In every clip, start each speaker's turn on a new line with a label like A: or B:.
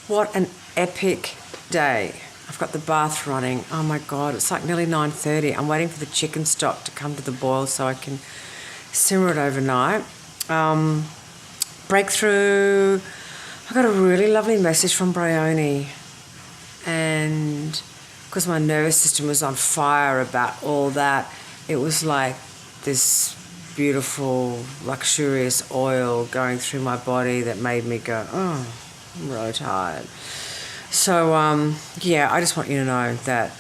A: What an epic day. I've got the bath running. Oh my God, it's like nearly 9:30. I'm waiting for the chicken stock to come to the boil so I can simmer it overnight. Breakthrough. I got a really lovely message from Bryony, and because my nervous system was on fire about all that, it was like this beautiful, luxurious oil going through my body that made me go, oh, I'm really tired. So, I just want you to know that,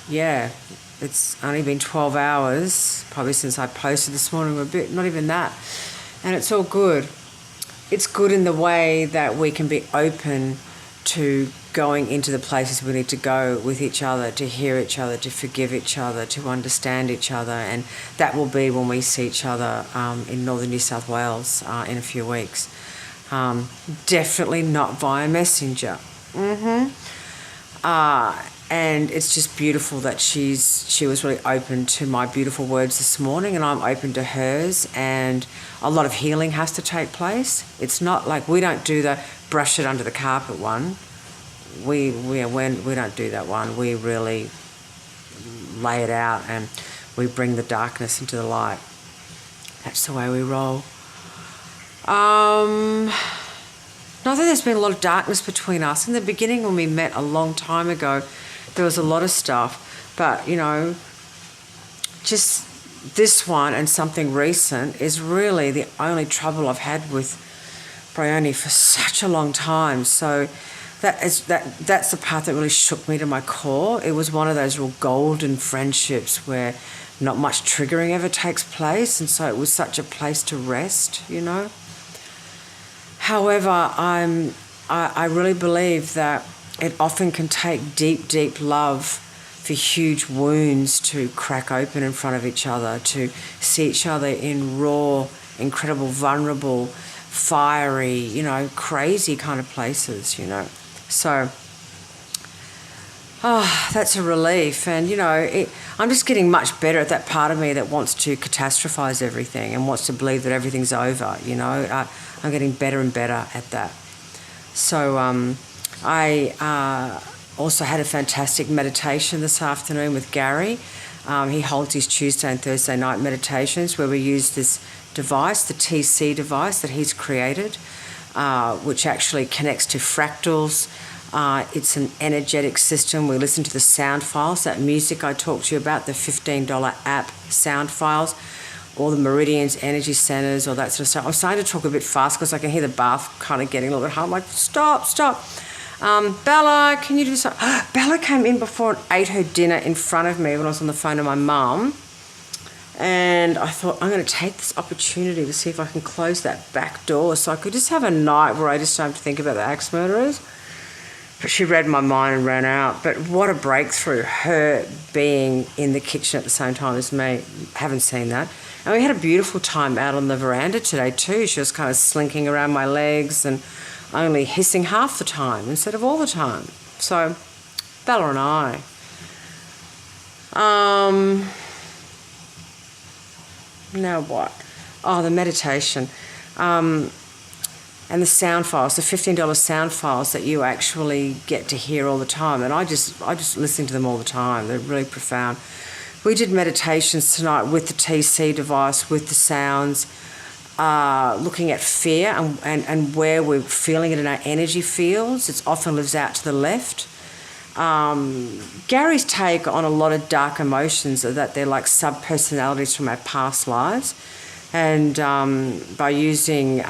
A: it's only been 12 hours, probably since I posted this morning, a bit, not even that. And it's all good. It's good in the way that we can be open to going into the places we need to go with each other, to hear each other, to forgive each other, to understand each other. And that will be when we see each other in northern New South Wales in a few weeks. Definitely not via messenger. And it's just beautiful that she was really open to my beautiful words this morning, and I'm open to hers, and a lot of healing has to take place. It's not like we don't do the brush it under the carpet one. We don't do that one. We really lay it out and we bring the darkness into the light. That's the way we roll. Not that there's been a lot of darkness between us. In the beginning, when we met a long time ago, there was a lot of stuff. But, just this one and something recent is really the only trouble I've had with Bryony for such a long time. So that's the part that really shook me to my core. It was one of those real golden friendships where not much triggering ever takes place, and so it was such a place to rest, However, I really believe that it often can take deep, deep love for huge wounds to crack open in front of each other, to see each other in raw, incredible, vulnerable, fiery, crazy kind of places, So, that's a relief. And, I'm just getting much better at that part of me that wants to catastrophize everything and wants to believe that everything's over, I'm getting better and better at that. So I also had a fantastic meditation this afternoon with Garry. He holds his Tuesday and Thursday night meditations where we use this device, the TC device that he's created, which actually connects to fractals. It's an energetic system. We listen to the sound files, that music I talked to you about, the $15 app sound files, all the meridians, energy centers, all that sort of stuff. I'm starting to talk a bit fast because I can hear the bath kind of getting a little bit hard. I'm like, stop. Bella, can you do something? Bella came in before and ate her dinner in front of me when I was on the phone to my mum. And I thought, I'm going to take this opportunity to see if I can close that back door so I could just have a night where I just don't have to think about the axe murderers. But she read my mind and ran out. But what a breakthrough, her being in the kitchen at the same time as me. Haven't seen that. And we had a beautiful time out on the veranda today too. She was kind of slinking around my legs and only hissing half the time instead of all the time. So, Bella and I. Now what? Oh, the meditation. And the sound files, the $15 sound files that you actually get to hear all the time. And I just listen to them all the time. They're really profound. We did meditations tonight with the TC device, with the sounds, looking at fear and where we're feeling it in our energy fields. It often lives out to the left. Garry's take on a lot of dark emotions are that they're like sub-personalities from our past lives. And by using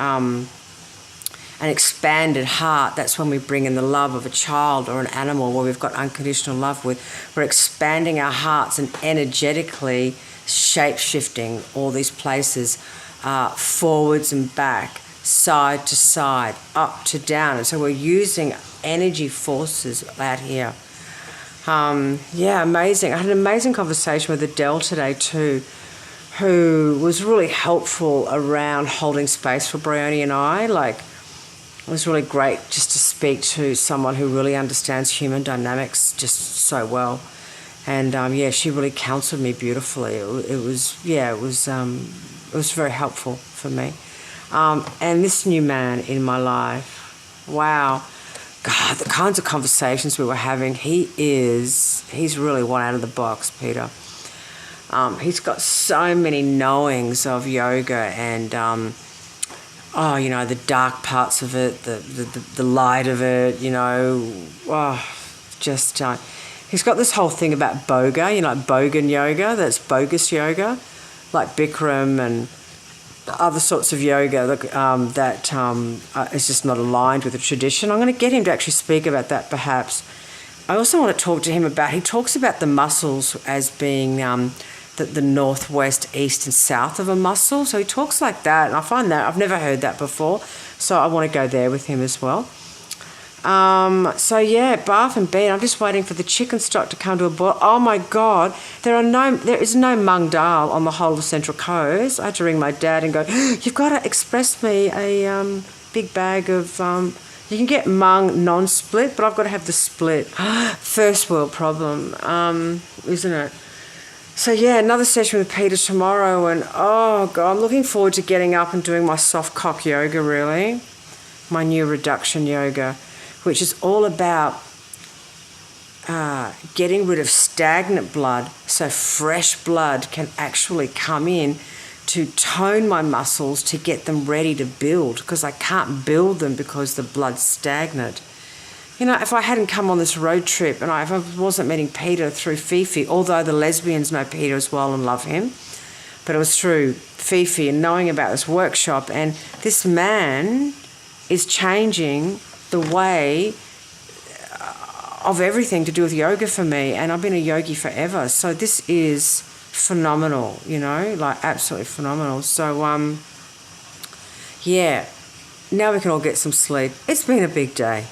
A: an expanded heart, that's when we bring in the love of a child or an animal where we've got unconditional love with. We're expanding our hearts and energetically shape-shifting all these places forwards and back, side to side, up to down. And so we're using energy forces out here. Amazing. I had an amazing conversation with Adele today too, who was really helpful around holding space for Bryony and I. It was really great just to speak to someone who really understands human dynamics just so well. And she really counselled me beautifully. It was very helpful for me. And this new man in my life, wow. God, the kinds of conversations we were having, he's really one out of the box, Peter. He's got so many knowings of yoga and, the dark parts of it, the light of it, he's got this whole thing about boga, like bogan yoga, that's bogus yoga, like Bikram and other sorts of yoga that is just not aligned with the tradition. I'm going to get him to actually speak about that perhaps. I also want to talk to him about, he talks about the muscles as being the northwest, east and south of a muscle. So he talks like that, and I find that, I've never heard that before, so I want to go there with him as well. Bath and bean. I'm just waiting for the chicken stock to come to a boil. Oh my God, there is no mung dal on the whole of Central Coast. I had to ring my dad and go, you've got to express me a big bag of, you can get mung non-split, but I've got to have the split. First world problem, isn't it? So another session with Peter tomorrow, and oh God, I'm looking forward to getting up and doing my soft cock yoga, really. My new reduction yoga, which is all about getting rid of stagnant blood so fresh blood can actually come in to tone my muscles to get them ready to build, because I can't build them because the blood's stagnant. If I hadn't come on this road trip and if I wasn't meeting Peter through Fifi, although the lesbians know Peter as well and love him, but it was through Fifi and knowing about this workshop, and this man is changing the way of everything to do with yoga for me, and I've been a yogi forever, so this is phenomenal, like absolutely phenomenal. So now we can all get some sleep. It's been a big day.